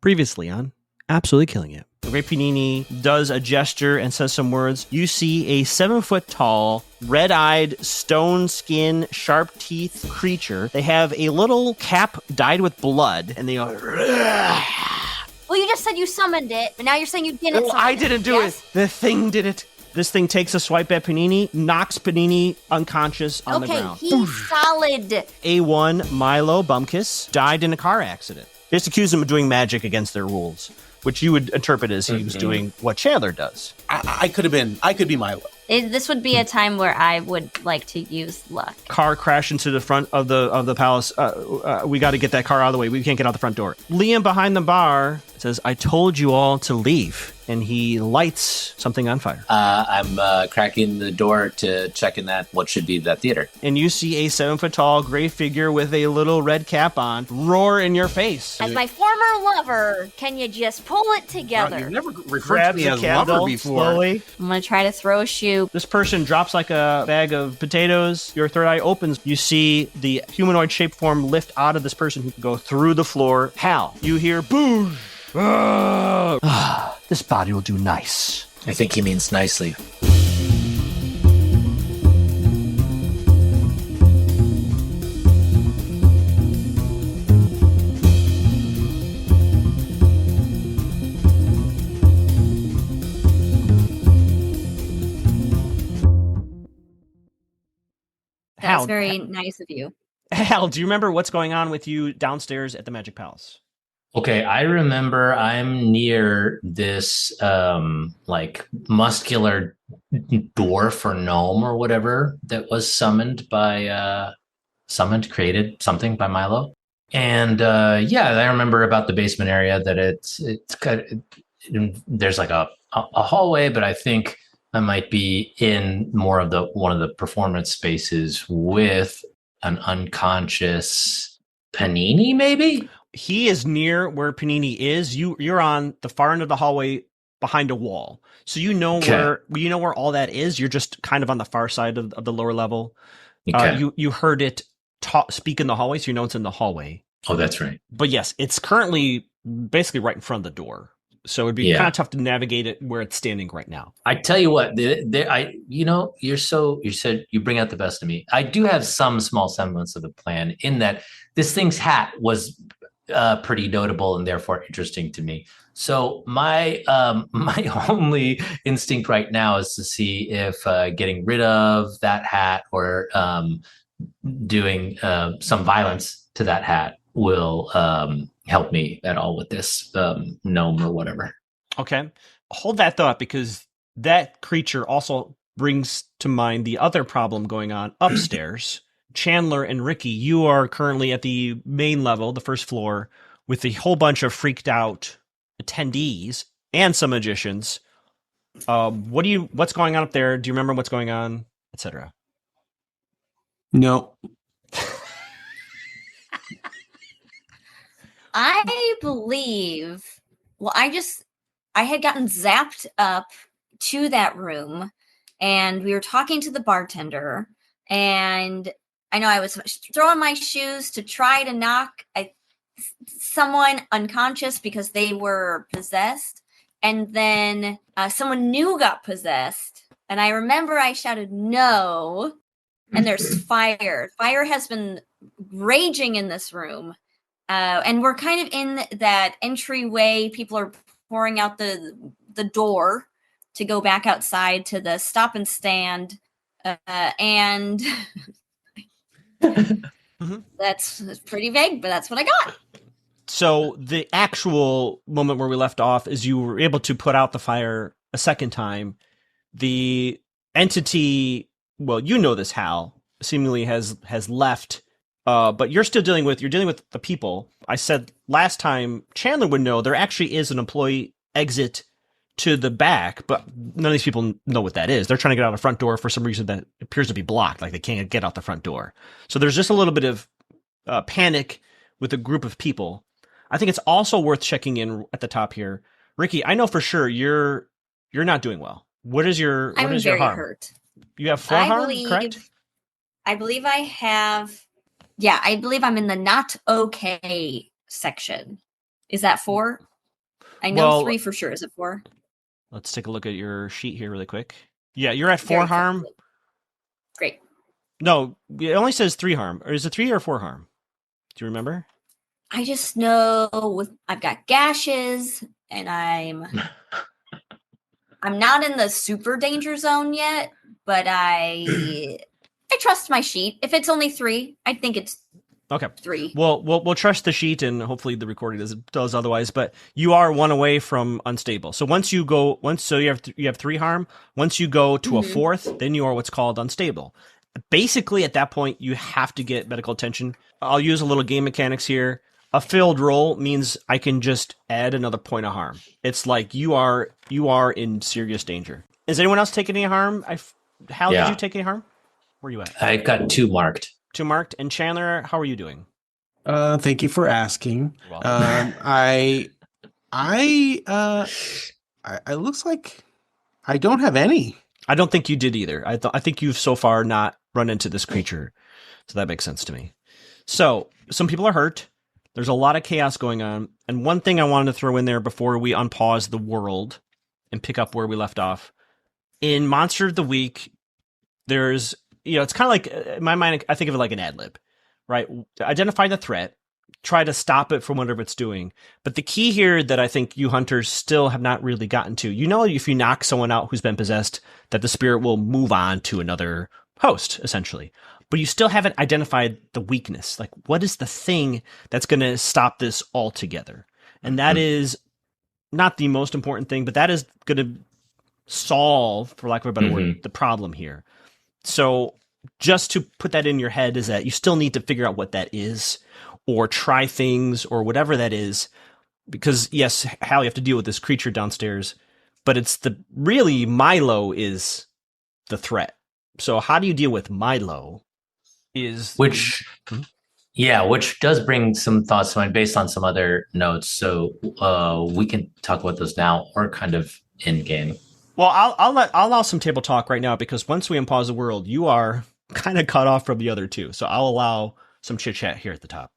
Previously on Absolutely Killing It. Ray Panini does a gesture and says some words. You see a 7-foot-tall, red-eyed, stone skin, sharp teeth creature. They have a little cap dyed with blood, and they go... Well, you just said you summoned it, but now you're saying you didn't summon it. I didn't do it. The thing did it. This thing takes a swipe at Panini, knocks Panini unconscious on the ground. Okay, he's solid. A1 Milo Bumkiss died in a car accident. They just accused him of doing magic against their rules, which you would interpret as he was doing what Chandler does. I could be Milo. This would be a time where I would like to use luck. Car crashed into the front of the palace. We got to get that car out of the way. We can't get out the front door. Liam behind the bar says, I told you all to leave. And he lights something on fire. I'm cracking the door to check in what should be that theater. And you see a 7-foot-tall gray figure with a little red cap on roar in your face. As my former lover, can you just pull it together? You've never referred to me as lover before. Slowly. I'm going to try to throw a shoe. This person drops like a bag of potatoes. Your third eye opens. You see the humanoid shape form lift out of this person who can go through the floor. Hal, you hear boo. This body will do nice. I think he means nicely. That's very nice of you. Hal, do you remember what's going on with you downstairs at the Magic Palace? Okay, I remember I'm near this muscular dwarf or gnome or whatever that was created something by Milo. And I remember about the basement area that it's there's like a hallway, but I think I might be in more of one of the performance spaces with an unconscious Panini, maybe? He is near where Panini is. You're on the far end of the hallway behind a wall. So you know where all that is. You're just kind of on the far side of the lower level. Okay. You heard it speak in the hallway, so you know it's in the hallway. Oh, that's right. But yes, it's currently basically right in front of the door. So it'd be kind of tough to navigate it where it's standing right now. I tell you what, you said you bring out the best of me. I do have some small semblance of a plan in that this thing's hat was pretty notable and therefore interesting to me. So my only instinct right now is to see if getting rid of that hat or doing some violence to that hat will help me at all with this gnome or whatever. Okay. Hold that thought, because that creature also brings to mind the other problem going on upstairs. Chandler and Rikki, you are currently at the main level, the first floor, with a whole bunch of freaked out attendees and some magicians. What's going on up there? Do you remember what's going on, etc.? No. I believe, I had gotten zapped up to that room, and we were talking to the bartender, and I know I was throwing my shoes to try to knock someone unconscious because they were possessed. And then someone new got possessed. And I remember I shouted, no. And there's fire. Fire has been raging in this room. And we're kind of in that entryway. People are pouring out the door to go back outside to the stop and stand. And... That's pretty vague, but that's what I got. So the actual moment where we left off is you were able to put out the fire a second time. The entity, well, you know this, Hal, seemingly has left, but you're dealing with the people. I said last time Chandler would know there actually is an employee exit to the back, but none of these people know what that is. They're trying to get out the front door for some reason that appears to be blocked, like they can't get out the front door. So there's just a little bit of panic with a group of people. I think it's also worth checking in at the top here. Rikki, I know for sure you're not doing well. What is your harm? I'm very hurt. You have 4 harm, correct? I believe I have. Yeah, I believe I'm in the not okay section. Is that 4? I know 3 for sure. Is it 4? Let's take a look at your sheet here really quick. Yeah, you're at 4 Very harm. quickly. Great. No, it only says 3 harm. Or is it 3 or 4 harm? Do you remember? I just know I've got gashes, and I'm not in the super danger zone yet, but I trust my sheet. If it's only 3, I think it's okay. 3. Well, we'll trust the sheet, and hopefully the recording does otherwise. But you are 1 away from unstable. So you have 3 harm. Once you go to a 4th, then you are what's called unstable. Basically, at that point, you have to get medical attention. I'll use a little game mechanics here. A failed roll means I can just add another point of harm. It's like you are in serious danger. Is anyone else taking any harm? Hal, did you take any harm? Where are you at? I've got 2 marked. 2 marked. And Chandler, how are you doing? Thank you for asking. I looks like I don't have any. I don't think you did either. I think you've so far not run into this creature. So that makes sense to me. So some people are hurt. There's a lot of chaos going on. And one thing I wanted to throw in there before we unpause the world and pick up where we left off. In Monster of the Week, there's, it's kind of like, in my mind, I think of it like an ad lib, right? Identify the threat, try to stop it from whatever it's doing. But the key here that I think you hunters still have not really gotten to, if you knock someone out who's been possessed, that the spirit will move on to another host, essentially. But you still haven't identified the weakness. Like, what is the thing that's going to stop this altogether? And that is not the most important thing, but that is going to solve, for lack of a better word, the problem here. So just to put that in your head is that you still need to figure out what that is, or try things, or whatever that is. Because, yes, Hal, you have to deal with this creature downstairs, but really Milo is the threat. So how do you deal with Milo? Which does bring some thoughts to mind based on some other notes. So we can talk about those now or kind of in game. Well, I'll allow some table talk right now, because once we unpause the world, you are kind of cut off from the other two. So I'll allow some chit chat here at the top.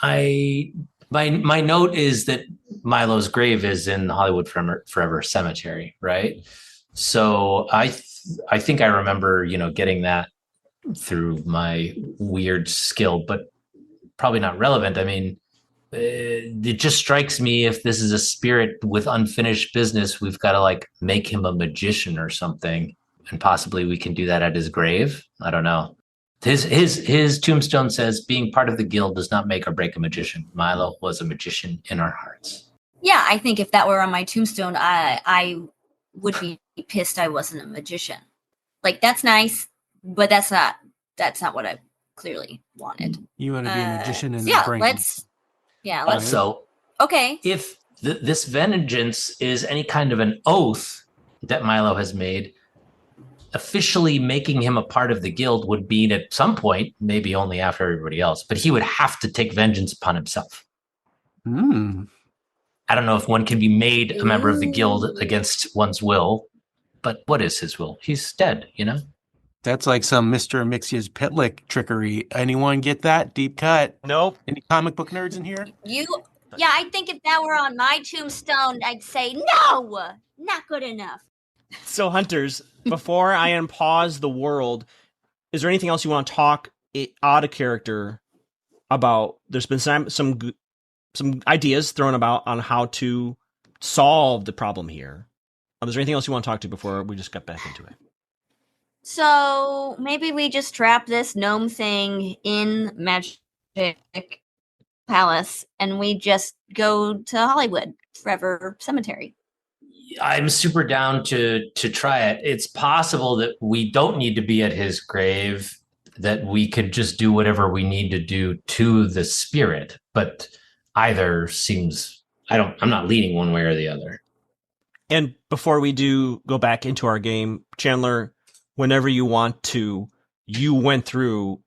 My note is that Milo's grave is in the Hollywood Forever Cemetery, right? So I think I remember, getting that through my weird skill, but probably not relevant. I mean, it just strikes me, if this is a spirit with unfinished business, we've got to make him a magician or something, and possibly we can do that at his grave. I don't know. His tombstone says, being part of the guild does not make or break a magician. Milo was a magician in our hearts. Yeah, I think if that were on my tombstone, I would be pissed I wasn't a magician. That's nice, but that's not what I clearly wanted. You want to be a magician in the brain. Let's. Also, okay. If this vengeance is any kind of an oath that Milo has made, officially making him a part of the guild would mean at some point, maybe only after everybody else, but he would have to take vengeance upon himself. I don't know if one can be made a member of the guild against one's will, but what is his will? He's dead, That's like some Mr. Amixia's Pitlick trickery. Anyone get that? Deep cut. Nope. Any comic book nerds in here? Yeah, I think if that were on my tombstone, I'd say, no, not good enough. So, hunters, before I unpause the world, is there anything else you want to talk out of character about? There's been some ideas thrown about on how to solve the problem here. Is there anything else you want to talk to before we just get back into it? So maybe we just trap this gnome thing in Magic Palace and we just go to Hollywood Forever Cemetery. I'm super down to try it. It's possible that we don't need to be at his grave, that we could just do whatever we need to do to the spirit, but either seems, I'm not leaning one way or the other. And before we do go back into our game, Chandler, whenever you want to, you went through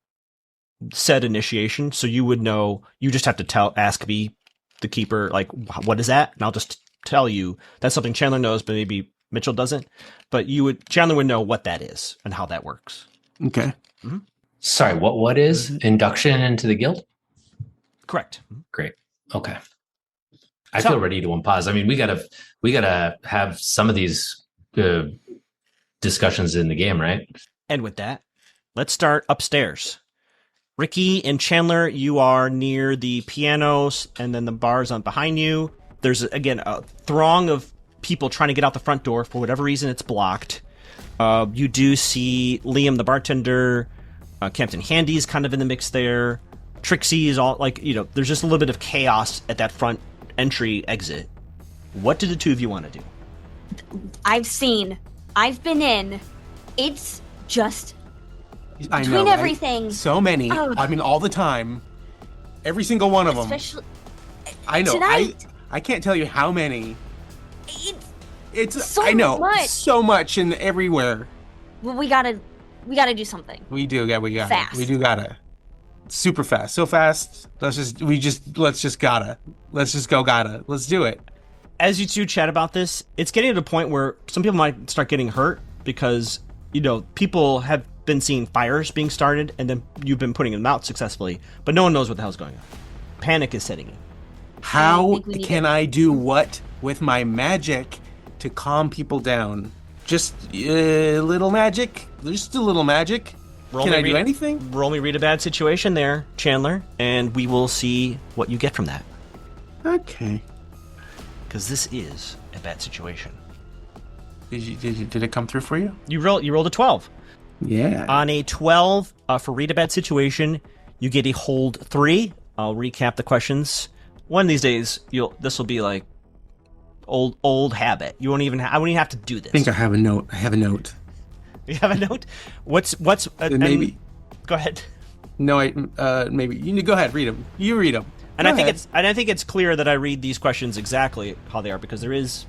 said initiation, so you would know. You just have to ask me, the keeper, what is that? And I'll just tell you. That's something Chandler knows, but maybe Mitchell doesn't. But Chandler would know what that is and how that works. Okay. Mm-hmm. Sorry, what is induction into the guild? Correct. Great. Okay. I feel ready to unpause. I mean, we gotta have some of these discussions in the game, right? And with that, let's start upstairs. Rikki and Chandler, you are near the pianos, and then the bar's on behind you. There's, again, a throng of people trying to get out the front door. For whatever reason, it's blocked. You do see Liam, the bartender. Captain Handy's kind of in the mix there. Trixie is all, like, there's just a little bit of chaos at that front entry exit. What do the two of you want to do? I've been in. It's just I between know, everything. Right? So many. Oh. I mean, all the time. Every single one of them. Especially I know. tonight. I can't tell you how many. It's so I know much. so much and everywhere. Well, we gotta do something. We do. Yeah, we got. Fast. We do gotta. Super fast. So fast. Let's just gotta. Let's just go gotta. Let's do it. As you two chat about this, it's getting to the point where some people might start getting hurt because, people have been seeing fires being started and then you've been putting them out successfully, but no one knows what the hell's going on. Panic is setting in. How can I do what with my magic to calm people down? Just a little magic? Just a little magic? Can I do anything? Roll me read a bad situation there, Chandler, and we will see what you get from that. Okay. Because this is a bad situation. Did it come through for you? You rolled a 12. Yeah. On a 12, for read a bad situation, you get a hold 3. I'll recap the questions. One of these days, this will be like old habit. I won't even have to do this. I think I have a note. You have a note? What's maybe? Go ahead. No, maybe you go ahead. Read them. You read them. And I think it's clear that I read these questions exactly how they are because there is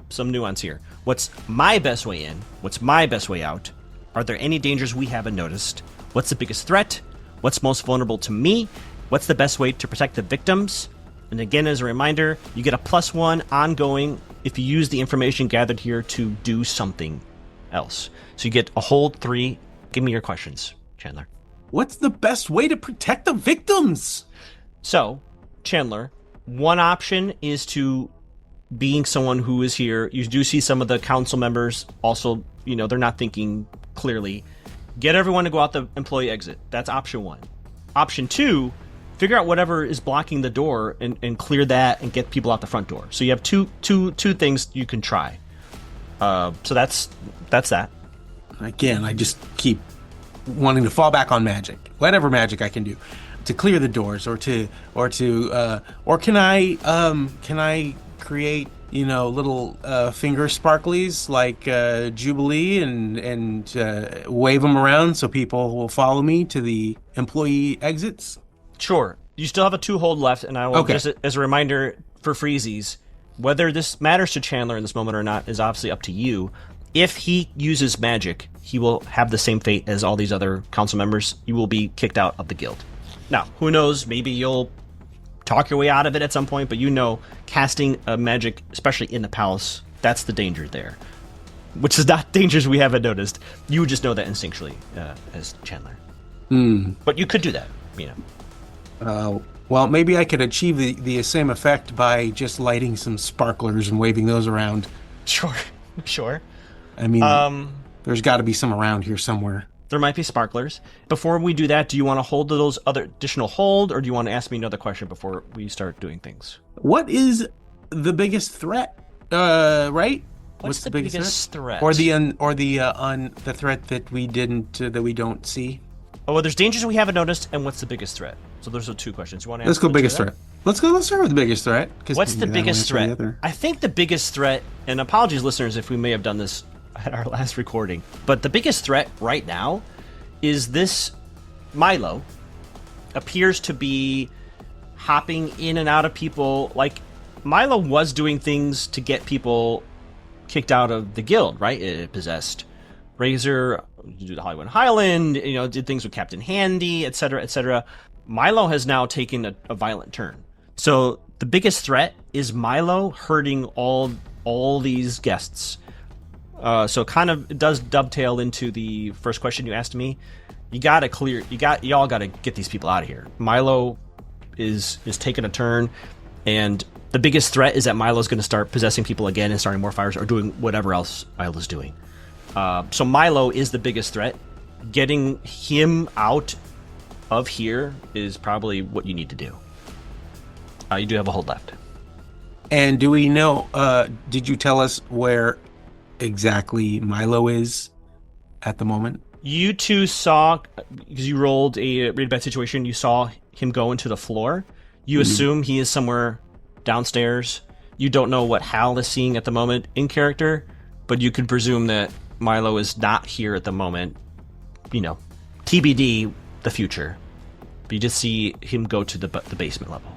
some nuance here. What's my best way in? What's my best way out? Are there any dangers we haven't noticed? What's the biggest threat? What's most vulnerable to me? What's the best way to protect the victims? And again, as a reminder, you get a +1 ongoing if you use the information gathered here to do something else. So you get a hold 3. Give me your questions, Chandler. What's the best way to protect the victims? So, Chandler, one option is to being someone who is here. You do see some of the council members also, they're not thinking clearly. Get everyone to go out the employee exit. That's option 1. Option 2, figure out whatever is blocking the door and clear that and get people out the front door. So you have two things you can try. So that's that. Again, I just keep wanting to fall back on magic. Whatever magic I can do to clear the doors or can I create, little finger sparklies like Jubilee and wave them around so people will follow me to the employee exits? Sure. You still have a 2 hold left, and I will just as a reminder for freezies, whether this matters to Chandler in this moment or not is obviously up to you. If he uses magic, he will have the same fate as all these other council members. You will be kicked out of the guild. Now, who knows? Maybe you'll talk your way out of it at some point, but casting a magic, especially in the palace, that's the danger there. Which is not dangers we haven't noticed. You would just know that instinctually as Chandler. But you could do that, Well, maybe I could achieve the same effect by just lighting some sparklers and waving those around. Sure. I mean, there's got to be some around here somewhere. There might be sparklers. Before we do that, do you want to hold those other additional hold, or do you want to ask me another question before we start doing things? What is the biggest threat? Right? What's the biggest threat? Or the threat that we don't see? Oh, well, there's dangers we haven't noticed, and what's the biggest threat? So those are 2 questions. You want to Let's go biggest threat. Let's start with the biggest threat. What's the biggest threat? I think the biggest threat, and apologies, listeners, if we may have done this at our last recording, but the biggest threat right now is this Milo appears to be hopping in and out of people. Like, Milo was doing things to get people kicked out of the guild, right? It possessed Razor, did the Hollywood Highland, did things with Captain Handy, etc., etc. Milo has now taken a violent turn. So the biggest threat is Milo hurting all these guests. So it does dovetail into the first question you asked me. Y'all gotta get these people out of here. Milo is taking a turn. And the biggest threat is that Milo's going to start possessing people again and starting more fires or doing whatever else Milo's doing. So Milo is the biggest threat. Getting him out of here is probably what you need to do. You do have a hold left. And do we know, did you tell us where exactly Milo is at the moment? You two saw, because you rolled a really bad situation, you saw him go into the floor. You assume he is somewhere downstairs. You don't know what Hal is seeing at the moment in character, but you could presume that Milo is not here at the moment. You know, TBD, the future. But you just see him go to the basement level.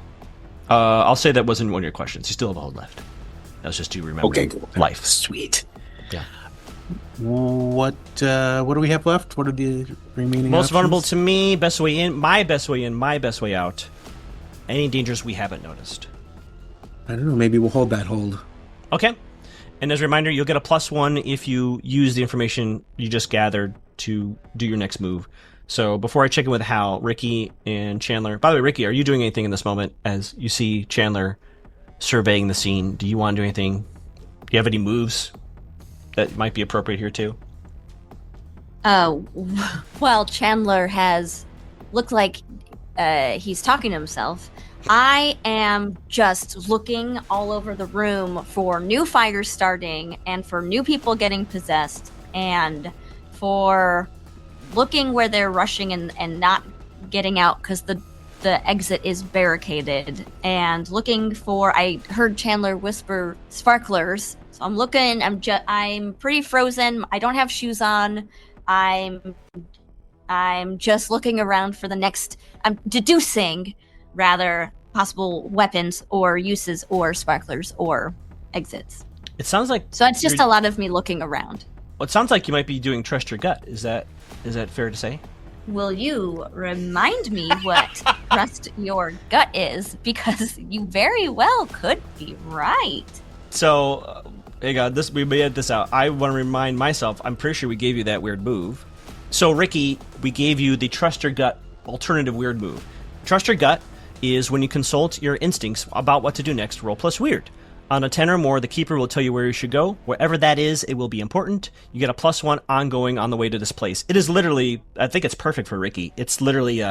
I'll say that wasn't one of your questions. You still have a hold left. That was just you remembering life. Sweet. Yeah. What do we have left? What are the remaining Most options? vulnerable to me, best way in, my best way out. Any dangers we haven't noticed. I don't know. Maybe we'll hold that hold. Okay. And as a reminder, you'll get a +1 if you use the information you just gathered to do your next move. So before I check in with Hal, Rikki and Chandler. By the way, Rikki, are you doing anything in this moment as you see Chandler surveying the scene? Do you want to do anything? Do you have any moves that might be appropriate here too? Well, Chandler has looked like he's talking to himself. I am just looking all over the room for new fires starting and for new people getting possessed and for looking where they're rushing and not getting out because the exit is barricaded, and looking for, I heard Chandler whisper sparklers. So I'm looking, I'm pretty frozen. I don't have shoes on. I'm just looking around for the next, I'm deducing rather possible weapons or uses or sparklers or exits. It sounds like So it's just a lot of me looking around. Well, it sounds like you might be doing trust your gut. Is that fair to say? Will you remind me what trust your gut is? Because you very well could be right. So, hey God, we made this out. I want to remind myself, I'm pretty sure we gave you that weird move. So, Rikki, we gave you the trust your gut alternative weird move. Trust your gut is when you consult your instincts about what to do next, roll plus weird. On a 10 or more, the keeper will tell you where you should go. Wherever that is, it will be important. You get a +1 ongoing on the way to this place. It is literally, I think it's perfect for Rikki. It's literally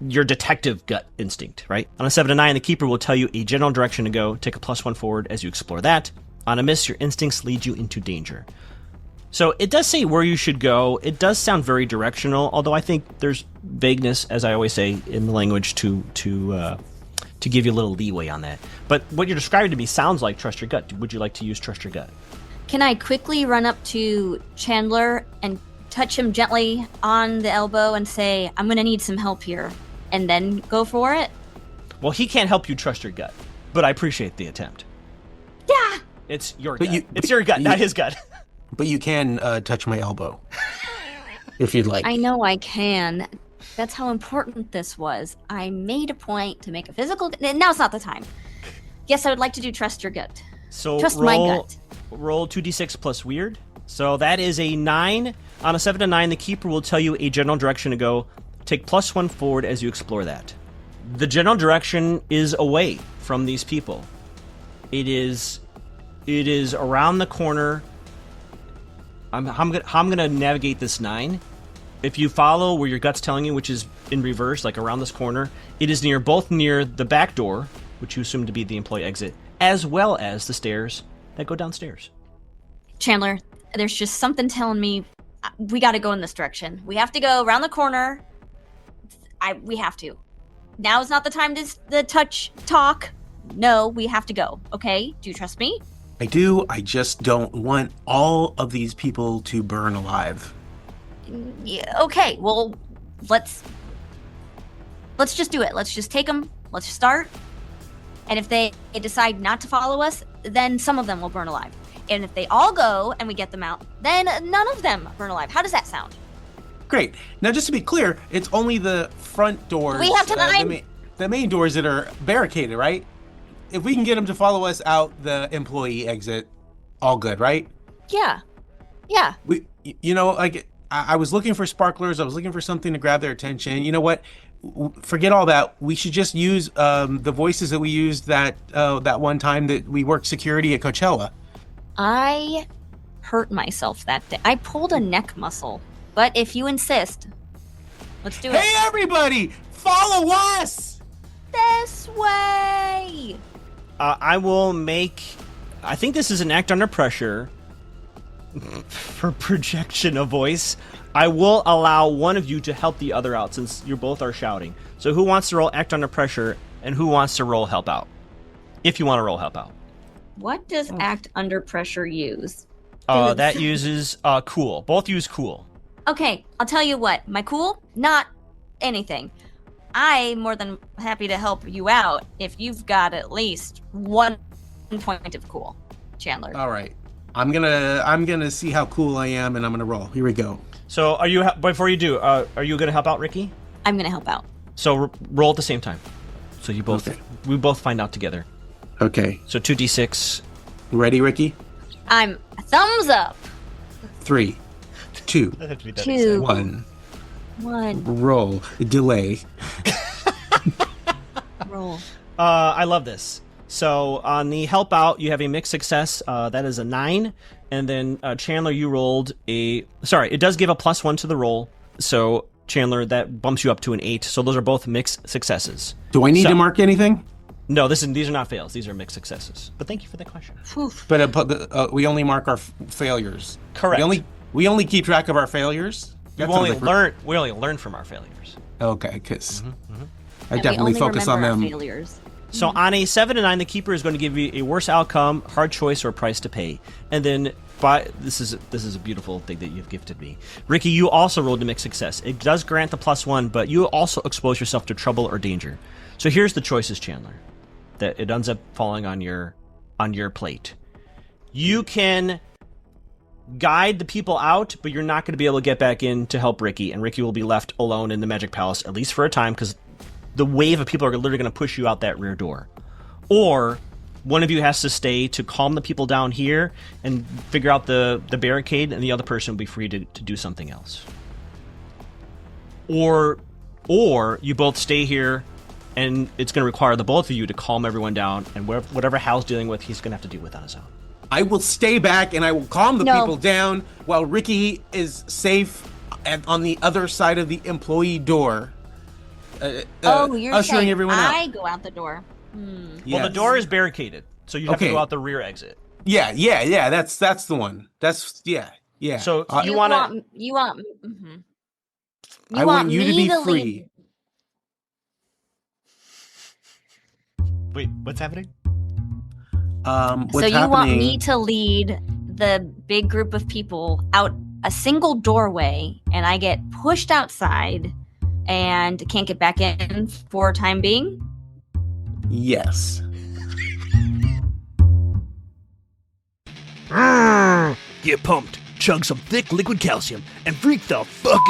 your detective gut instinct, right? On a 7 to 9, the keeper will tell you a general direction to go. Take a +1 forward as you explore that. On a miss, your instincts lead you into danger. So it does say where you should go. It does sound very directional, although I think there's vagueness, as I always say in the language, to give you a little leeway on that. But what you're describing to me sounds like trust your gut. Would you like to use trust your gut? Can I quickly run up to Chandler and touch him gently on the elbow and say, I'm going to need some help here, and then go for it? Well, he can't help you trust your gut, but I appreciate the attempt. Yeah! It's your gut. It's your gut, not his gut. But you can touch my elbow if you'd like. I know I can. That's how important this was. I made a point to make a physical... Now's not the time. Yes, I would like to do trust your gut. So Trust my gut. Roll 2d6 plus weird. So that is a 9. On a 7 to 9, the keeper will tell you a general direction to go. Take +1 forward as you explore that. The general direction is away from these people. It is around the corner. I'm gonna navigate this 9. If you follow where your gut's telling you, which is in reverse, like around this corner, it is both near the back door, which you assume to be the employee exit, as well as the stairs that go downstairs. Chandler, there's just something telling me we got to go in this direction. We have to go around the corner. We have to. Now is not the time to talk. No, we have to go. Okay? Do you trust me? I do. I just don't want all of these people to burn alive. Yeah, okay, well, let's just do it. Let's just take them. Let's start. And if they decide not to follow us, then some of them will burn alive. And if they all go and we get them out, then none of them burn alive. How does that sound? Great. Now, just to be clear, it's only the front doors. We have time. The main doors that are barricaded, right? If we can get them to follow us out the employee exit, all good, right? Yeah. I was looking for sparklers. I was looking for something to grab their attention. You know what? forget all that. We should just use the voices that we used that one time that we worked security at Coachella. I hurt myself that day. I pulled a neck muscle. But if you insist, let's do it. Hey, everybody! Follow us! This way! I will make... I think this is an act under pressure for projection of voice. I will allow one of you to help the other out since you both are shouting. So who wants to roll act under pressure and who wants to roll help out? If you want to roll help out. What does act under pressure use? That uses cool. Both use cool. Okay, I'll tell you what. My cool? Not anything. I'm more than happy to help you out if you've got at least 1 point of cool, Chandler. All right. I'm gonna see how cool I am, and I'm gonna roll. Here we go. So are you? Before you do, are you going to help out, Rikki? I'm gonna help out. So roll at the same time. So you both, we both find out together. Okay. So 2d6. Ready, Rikki? I'm thumbs up. 3, 2, 2, 1. 1. Roll. Delay. Roll. I love this. So on the help out, you have a mixed success. That is a 9. And then Chandler, you rolled a... Sorry, it does give a +1 to the roll. So Chandler, that bumps you up to an 8. So those are both mixed successes. Do I need to mark anything? No, these are not fails. These are mixed successes. But thank you for the question. But we only mark our failures. Correct. We only keep track of our failures. We only learn from our failures. Okay, because I And definitely we only focus on remember our them. failures. So on a 7 and 9, the keeper is going to give you a worse outcome, hard choice, or price to pay. And then this is a beautiful thing that you've gifted me, Rikki. You also rolled a mixed success. It does grant the +1, but you also expose yourself to trouble or danger. So here's the choices, Chandler. That it ends up falling on your plate. You can guide the people out, but you're not going to be able to get back in to help Rikki, and Rikki will be left alone in the Magic Palace, at least for a time, because the wave of people are literally going to push you out that rear door. Or one of you has to stay to calm the people down here and figure out the barricade, and the other person will be free to do something else. Or you both stay here, and it's going to require the both of you to calm everyone down, and whatever Hal's dealing with, he's going to have to deal with on his own. I will stay back and I will calm the people down while Rikki is safe on the other side of the employee door. You're ushering saying everyone out. I go out the door. Well, the door is barricaded, so you have to go out the rear exit. Yeah. That's the one. Yeah. So You want mm-hmm. I want you to be free. Wait, what's happening? What's you want me to lead the big group of people out a single doorway, and I get pushed outside and can't get back in for a time being? Yes. Get pumped, chug some thick liquid calcium, and freak the fuck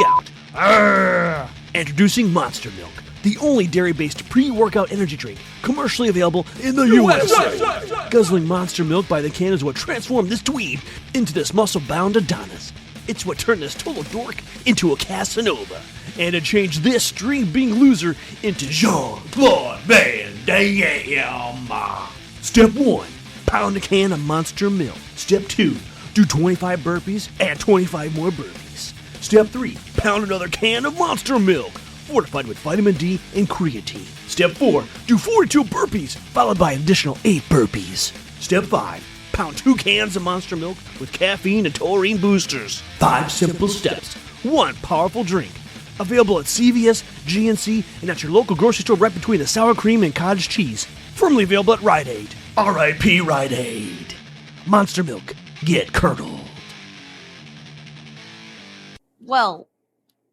out. Introducing Monster Milk, the only dairy-based pre-workout energy drink commercially available in the USA. Guzzling Monster Milk by the can is what transformed this dweeb into this muscle-bound Adonis. It's what turned this total dork into a Casanova. And it changed this string-being loser into Jean-Claude Van Damme. Step 1, pound a can of Monster Milk. Step 2, do 25 burpees, add 25 more burpees. Step 3, pound another can of Monster Milk, fortified with vitamin D and creatine. Step 4, do 42 burpees, followed by an additional 8 burpees. Step 5, pound 2 cans of Monster Milk with caffeine and taurine boosters. 5 simple steps, 1 powerful drink. Available at CVS, GNC, and at your local grocery store right between the sour cream and cottage cheese. Firmly available at Rite Aid. R.I.P. Rite Aid. Monster Milk. Get curdled. Well,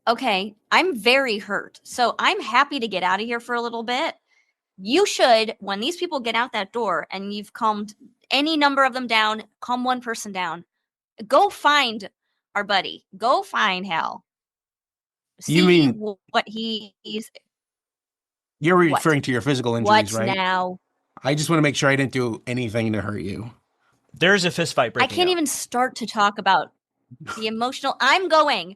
okay, I'm very hurt, so I'm happy to get out of here for a little bit. You should, when these people get out that door and you've calmed any number of them down, calm one person down, go find our buddy. Go find Hal. You mean what he's... You're referring to your physical injuries, right? What now? I just want to make sure I didn't do anything to hurt you. There's a fist fight breaking I can't out. even start to talk about the emotional... I'm going.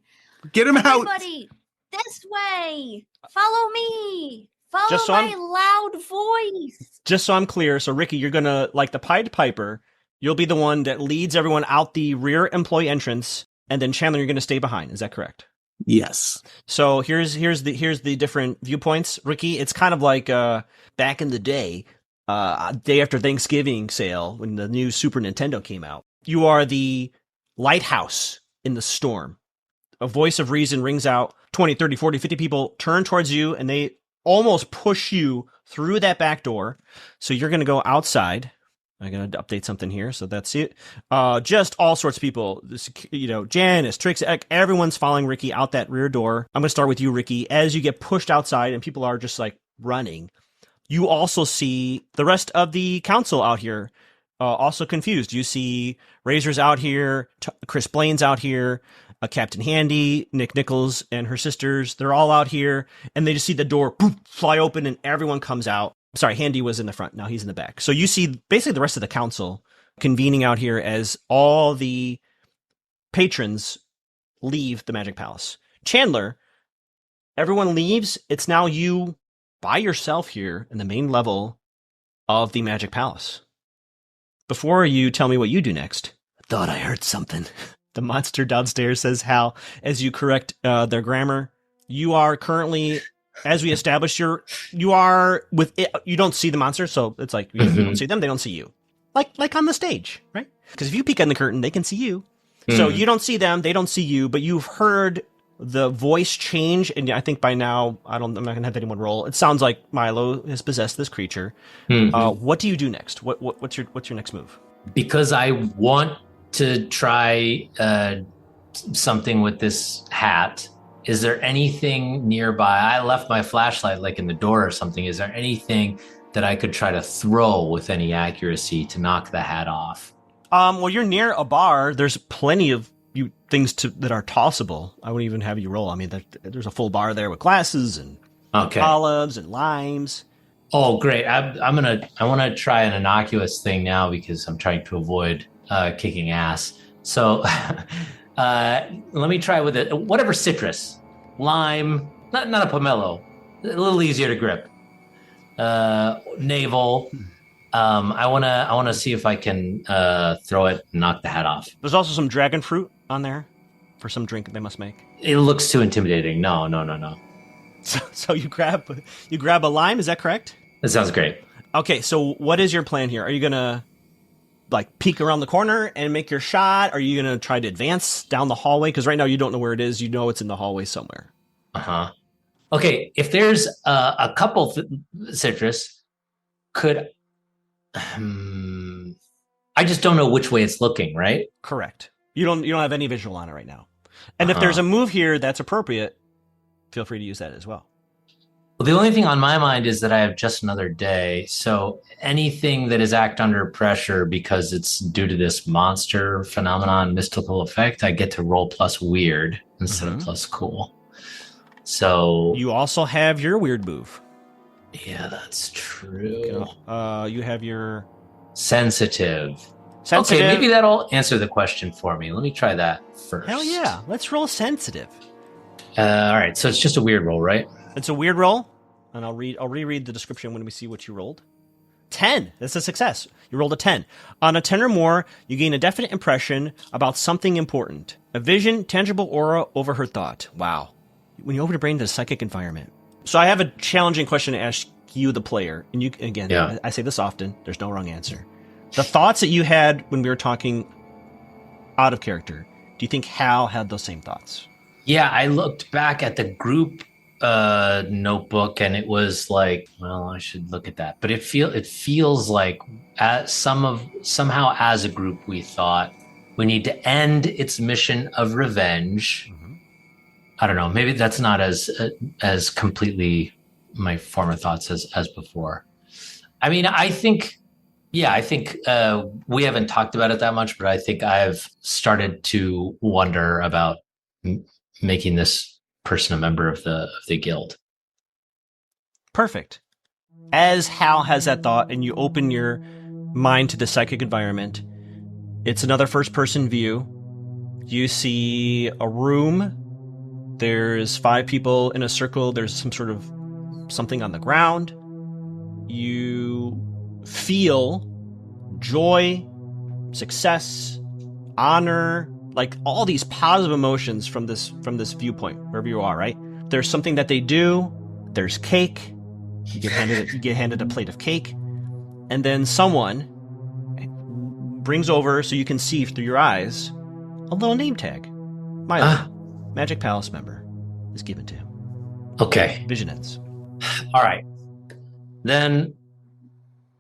Get him out! Everybody, this way. Follow me. Follow Just so my loud voice. Just so I'm clear, so Rikki, you're gonna, like the Pied Piper, you'll be the one that leads everyone out the rear employee entrance, and then Chandler, you're gonna stay behind. Is that correct? Yes. So here's the different viewpoints, Rikki. It's kind of like back in the day after Thanksgiving sale when the new Super Nintendo came out. You are the lighthouse in the storm. A voice of reason rings out. 20, 30, 40, 50 people turn towards you, and they almost push you through that back door. So you're going to go outside. I'm going to update something here. So that's it. Just all sorts of people, Janice, Trix, everyone's following Rikki out that rear door. I'm going to start with you, Rikki. As you get pushed outside and people are just like running, you also see the rest of the council out here, also confused. You see Razor's out here, Chris Blaine's out here, Captain Handy, Nick Nichols and her sisters. They're all out here, and they just see the door poof, fly open and everyone comes out. Sorry, Handy was in the front. Now he's in the back. So you see basically the rest of the council convening out here as all the patrons leave the Magic Palace. Chandler, everyone leaves. It's now you by yourself here in the main level of the Magic Palace. Before you tell me what you do next, I thought I heard something. The monster downstairs, says Hal, as you correct their grammar. You are currently, as we established, you are with it. You don't see the monster, so it's like you don't see them, they don't see you. Like on the stage, right? Because if you peek in the curtain, they can see you. So you don't see them, they don't see you, but you've heard the voice change, and I think by now, I'm not gonna have anyone roll. It sounds like Milo has possessed this creature. What do you do next? What's your next move? Because I want to try something with this hat. Is there anything nearby? I left my flashlight like in the door or something. Is there anything that I could try to throw with any accuracy to knock the hat off? Well, you're near a bar. There's plenty of things that are tossable. I wouldn't even have you roll. I mean, there's a full bar there with glasses and olives and limes. Oh, great! I want to try an innocuous thing now because I'm trying to avoid kicking ass. So let me try with it. Whatever citrus, lime, not a pomelo, a little easier to grip. Navel. I wanna see if I can throw it and knock the hat off. There's also some dragon fruit on there for some drink they must make. It looks too intimidating. No. So you grab a lime. Is that correct? That sounds great. Okay. So what is your plan here? Are you gonna peek around the corner and make your shot? Are you going to try to advance down the hallway? Because right now you don't know where it is. You know it's in the hallway somewhere. Okay, if there's a couple citrus, could... I just don't know which way it's looking, right? Correct. You don't have any visual on it right now. And if there's a move here that's appropriate, feel free to use that as well. Well, the only thing on my mind is that I have just another day. So anything that is act under pressure because it's due to this monster phenomenon, mystical effect, I get to roll plus weird instead of plus cool. So you also have your weird move. Yeah, that's true. You have your sensitive. Okay, maybe that'll answer the question for me. Let me try that first. Hell yeah. Let's roll sensitive. All right, so it's just a weird roll, right? It's a weird roll, and I'll reread the description when we see what you rolled. 10. That's a success. You rolled a 10. On a 10 or more, you gain a definite impression about something important. A vision, tangible aura over her thought. Wow. When you open your brain to a psychic environment. So I have a challenging question to ask you, the player. And you, again, I say this often. There's no wrong answer. The thoughts that you had when we were talking out of character, do you think Hal had those same thoughts? Yeah, I looked back at the group notebook and it was like, well, I should look at that. But it feels like somehow as a group we thought we need to end its mission of revenge. I don't know. Maybe that's not as completely my former thoughts as before. I mean, I think we haven't talked about it that much, but I think I've started to wonder about making this person a member of the guild. Perfect. As Hal has that thought and you open your mind to the psychic environment, it's another first-person view. You see a room There's 5 people in a circle. There's some sort of something on the ground. You feel joy, success, honor, like all these positive emotions from this viewpoint, wherever you are, right? There's something that they do. There's cake. You get handed a plate of cake. And then someone brings over, so you can see through your eyes, a little name tag. Milo, Magic Palace member, is given to him. Okay. Vision ends. All right. Then,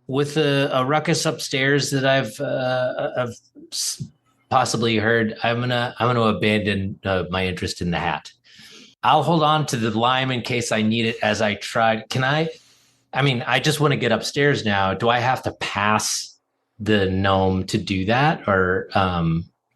with a ruckus upstairs that I've possibly heard, I'm gonna abandon my interest in the hat. I'll hold on to the lime in case I need it as I tried. I just want to get upstairs now. Do I have to pass the gnome to do that, or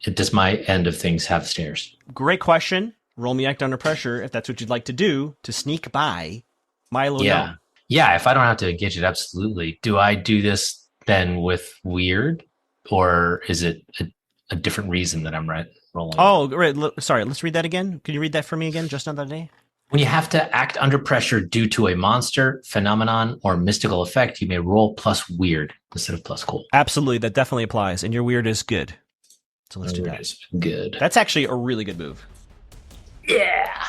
does my end of things have stairs? Great question. Roll me act under pressure if that's what you'd like to do to sneak by Milo. Yeah. Gnome. Yeah, if I don't have to engage it, absolutely. Do I do this then with weird, or is it a different reason that I'm rolling? Oh, right. Sorry, let's read that again. Can you read that for me again, just another day? When you have to act under pressure due to a monster, phenomenon, or mystical effect, you may roll plus weird instead of plus cool. Absolutely, that definitely applies. And your weird is good. So let's do that. Is good. That's actually a really good move. Yeah.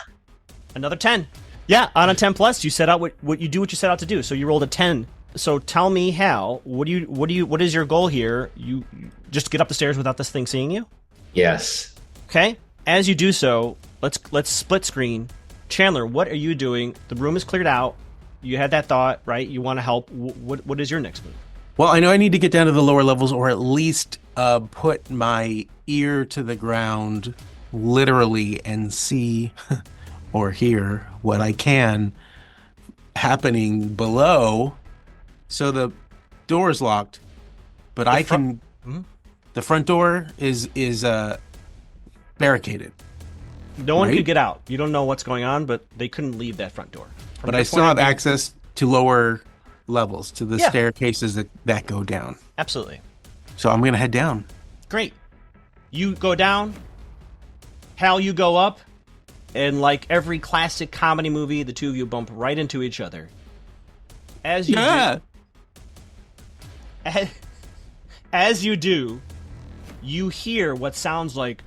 Another 10. Yeah, on a 10 plus, you set out what you set out to do. So you rolled a 10. So tell me, Hal, what is your goal here? You just get up the stairs without this thing seeing you? Yes. Okay. As you do so, let's split screen. Chandler, what are you doing? The room is cleared out. You had that thought, right? You want to help. What is your next move? Well, I know I need to get down to the lower levels, or at least put my ear to the ground, literally, and see or hear what I can happening below. So the door is locked, but the front door is barricaded. No one right? could get out. You don't know what's going on, but they couldn't leave that front door. But I still have access to lower levels, to the staircases that go down. Absolutely. So I'm going to head down. Great. You go down. Hal, you go up. And like every classic comedy movie, the two of you bump right into each other. As you do, as you do, you hear what sounds like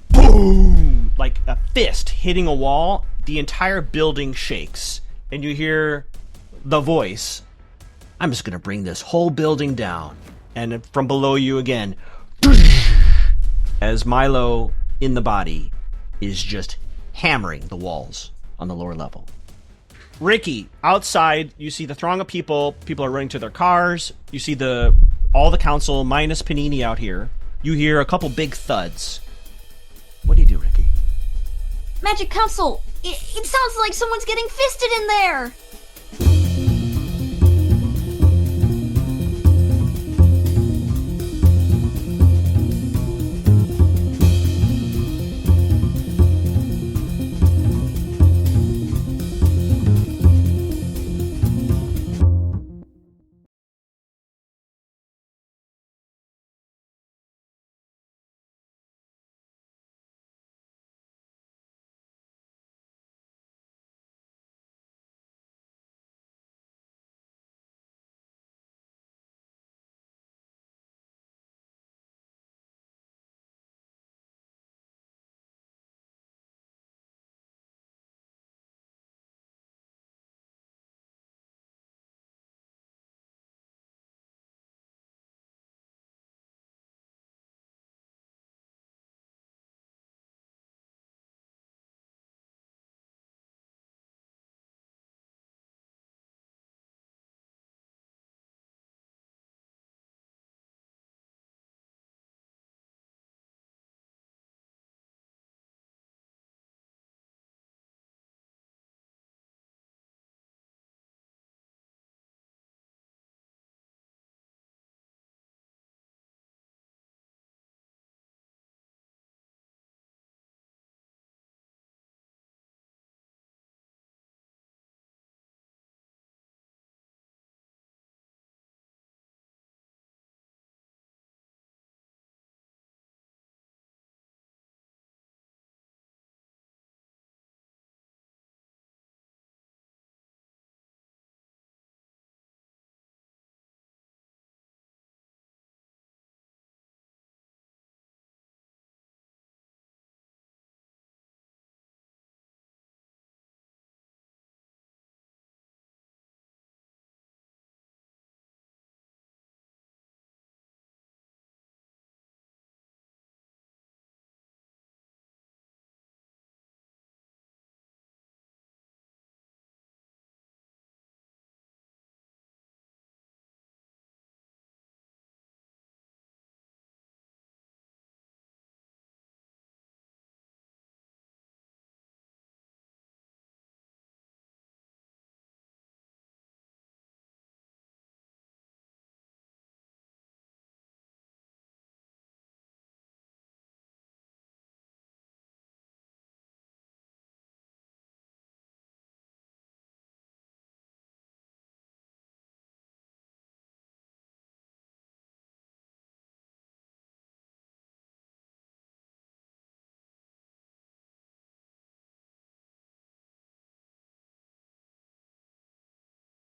boom, like a fist hitting a wall. The entire building shakes, and you hear the voice, "I'm just gonna bring this whole building down." And from below you again, as Milo in the body is just hammering the walls on the lower level. Rikki, outside, you see the throng of people. People are running to their cars. You see all the council minus Panini out here. You hear a couple big thuds. What do you do, Rikki? Magic Council, it sounds like someone's getting fisted in there.